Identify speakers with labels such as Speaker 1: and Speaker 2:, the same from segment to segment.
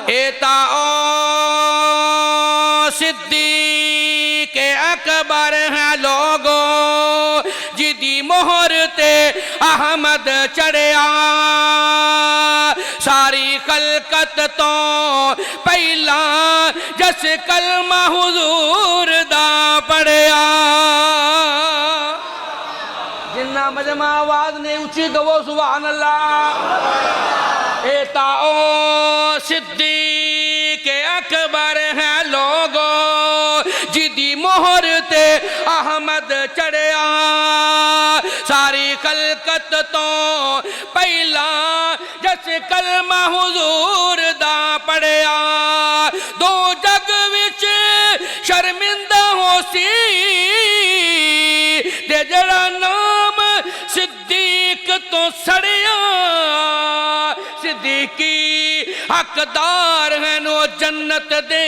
Speaker 1: एता ओ सिद्दीक अकबर है लोगो जिदी मोहर ते अहमद चढ़िया सारी खलकत तो पहला जस कलमा हुजूर दा पढ़िया जिन्ना मजमा आवाज ने ऊंची गवो सुभान अल्लाह एता ओ सिद्दीक अकबर है लोगो जिदी मोहर ते अहमद चढ़िया सारी खलकत तो पहला जस कलमा हुजूर दा पढ़िया दो जग विच शर्मिंदा होसी ते जड़ा नाम सिद्दीक तो सड़िया सिद्दीकी हकदार है नो जन्नत दे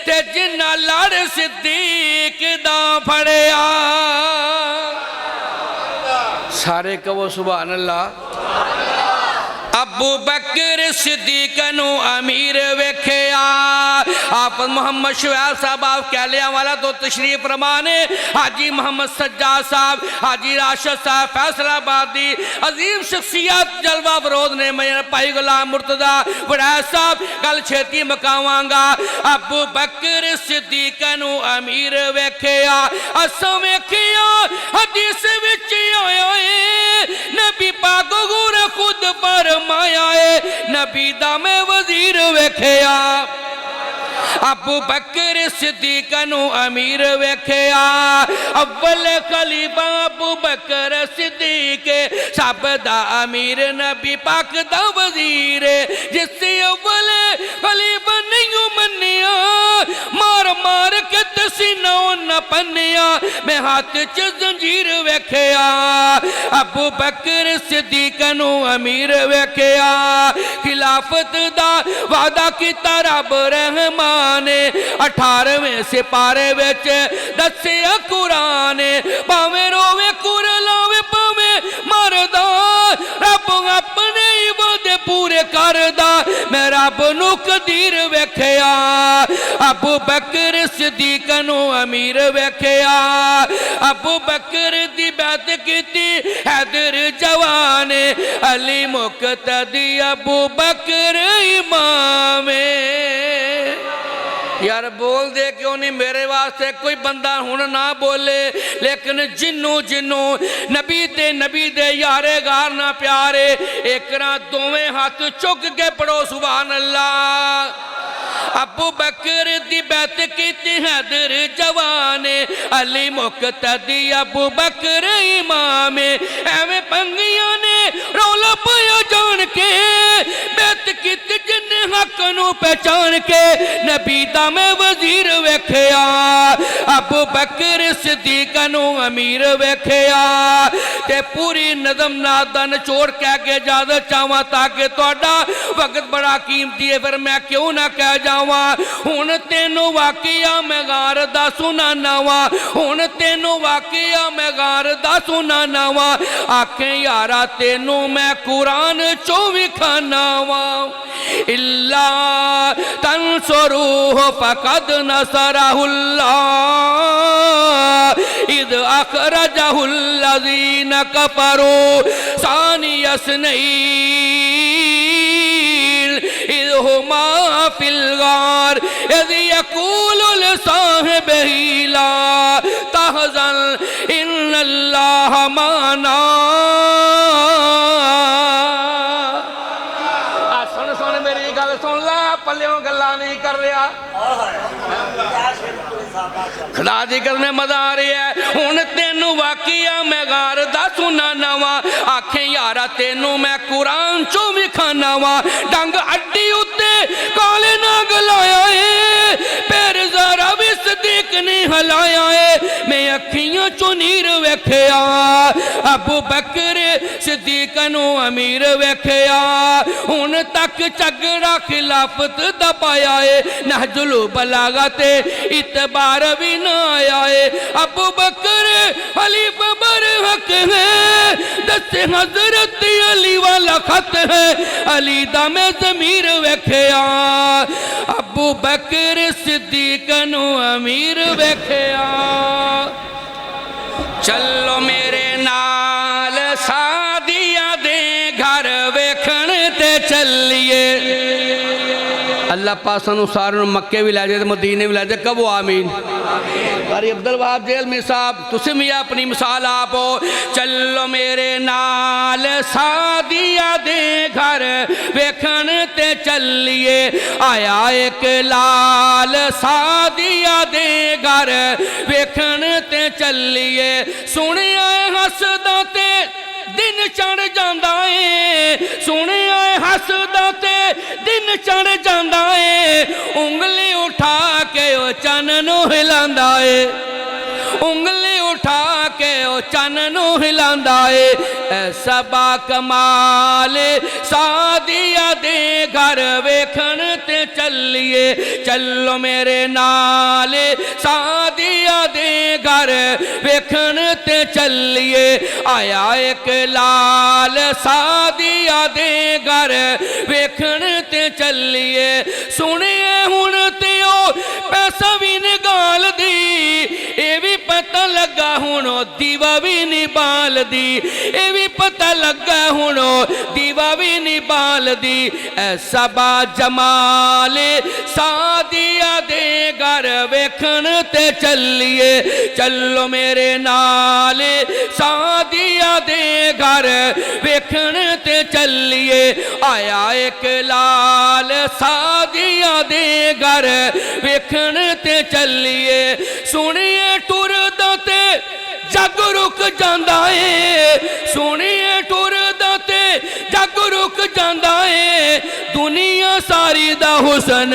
Speaker 1: ते जिन्ना लड़ सिद्दीक दा फड़िया सारे कहो सुभान अल्लाह अबू बकर सिद्दीक नु अमीर वेख्या आप मोहम्मद शुएब साहब आप कहलिया वाला तो तशरीफ फरमाने हाजी मोहम्मद सज्जाद साहब हाजी राशिद साहब फैसलाबादी अजीम शख्सियत जलवा फरोज ने मेरे भाई गुलाम मुर्तजा वड़ैच साहब कल छेती मकावांगा अबू बकर सिद्दीक नु अमीर वेख्या असां वेख्या हदीस विच आया है नबी पाक गुर खुद पर माया नबी दा मैं वजीर वेख्या अबू बकर सिद्दीक नु अमीर वेख्या अव्वल खलीफा अबू बकर सिद्दीक सब दा अमीर नबी पाक दा वजीर जिससे अव्वल खलीफा नहीं मन्निया मार मार के सीना न पन्निया मैं हाथ च जंजीर वेख्या अबू बकर सिद्दीक नु अमीर वेख्या खिलाफत दा वादा कीता रब रहमान 18वें सिपारे विच दस्सिया कुरान भावें रोवे कुर लावे भावें मरदा रब अपने ही वादे पूरे करदा मैं रब नू कदीर वेख्या अबू बकर सिद्दीक नु अमीर वेख्या अबू बकर दी बैत कीती हैदर जवान अली मुक्तदी अबू बकर इमाम यार बोल दे क्यों नहीं मेरे वास्ते कोई बंदा हुण ना बोले लेकिन जिन्नू जिन्नू नबी दे यारे गार ना प्यारे एक ना दोवें हाथ चुक के पढ़ो सुभान अल्लाह अबू बकर दी बैत कीती हैदर जवान अली मुक्तदी अबू बकर इमाम एवें पंगियां ने रौला पाया जान के बैत कीती जिन्ने हक नू पहचान के नबी दा मैं वजीर वेख्या अबू बकर सिद्दीक नु अमीर वेख्या ते पूरी नज़म नाद दा निचोड़ कह के इजाजत चाहवां ताकि तुहाडा वक्त बड़ा कीमती है फिर मैं क्यों ना कह जावां हुण तैनूं वाकिया मैं गार दा सुनाना वा हुण तैनूं वाकिया मैं गार दा सुनाना वा आखे यारा तैनूं मैं कुरान चों विखाना वा इल्ला तंसुरूहु फकद नसरहुल्लाह इद अखरजहुल्लज़ीन कफरू सानियस्नैन इद हुमा फिल गार इद यक़ूलु लिसाहिबिही ला तहज़न इन्नल्लाह माना सुन ला पल्लियों गल्ला नहीं कर रहा खुदा दी करने मजा आ रही है हुण तेनू वाकिया मैं गार दा सुनाना वा आखे यारा तेनू मैं कुरान चों विखाना वा डंग अड्डी उत्ते काले नाग लाया है पैर जरा भी सदीक ने हलाया है मैं अखियां चों नीर वेख्या अबू बकर सिद्दीक नु अमीर वेख्या हुण तक झगड़ा खिलाफत दा पाया है नहजुल बलागा ते इतबार भी ना आया है अबू बकर अली पे बरहक है, दस हजरत अली वाला खत है, अली दा मैं ज़मीर वेख्या, अबू बकर सिद्दीक नु अमीर वेख्या। चलो मेरे नाल सादिया दे घर वेखण ते चलिए। अल्लाह पाक सानू सारे मक्के भी लै जाए, मदीने भी लै जाए, कबो आमीन। कारी अब्दुल वहाब जेलमी साहब तुसी भी अपनी मिसाल आप हो। चलो मेरे नाल सादिया दे घर वेखण ते चलिए, आया एक लाल सादिया दे घर वेखण ते चलिए। सुनिया हसदा ते दिन चढ़ जांदा है, सुनिया हसदा ते दिन चढ़ जांदा है, उंगली उठा के ओ चन नू हिलांदा है, उंगली उठा के ओ चन नू हिलांदा है। ऐसा बा कमाल सादिया दे घर वेखण ते चलिए। चलो मेरे नाल सादिया दे घर वेखण ते चलिए, आया एक लाल सादिया दे घर वेखण ते चलिए। सुनिए हुण ते ओ पैसा भी निकाल दी, ये भी पता लगा हुण दीवा भी नहीं बाल दी, ये भी पता लगा हुण दीवा भी नहीं बाल दी। ऐसा बा जमाल सादिया दे घर वेखण ते चलिए। चलो मेरे नाल सादिया दे घर वेखण ते चलिए, आया एक लाल सादिया दे घर वेखण ते चलिए। सुनिए टुरदा ते जग रुक जांदा है, सुनिए टुरदा ते जग रुक जांदा है, दुनिया सारी दा हुसन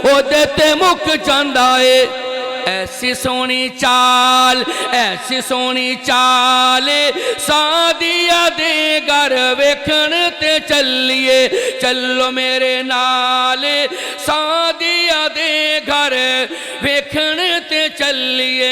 Speaker 1: ओदे ते मुक जांदा है। ऐसी सोनी चाल, ऐसी सोनी चाल सादिया दे घर वेखण ते चलिए। चलो मेरे नाल सादिया दे घर वेखण ते चलिए।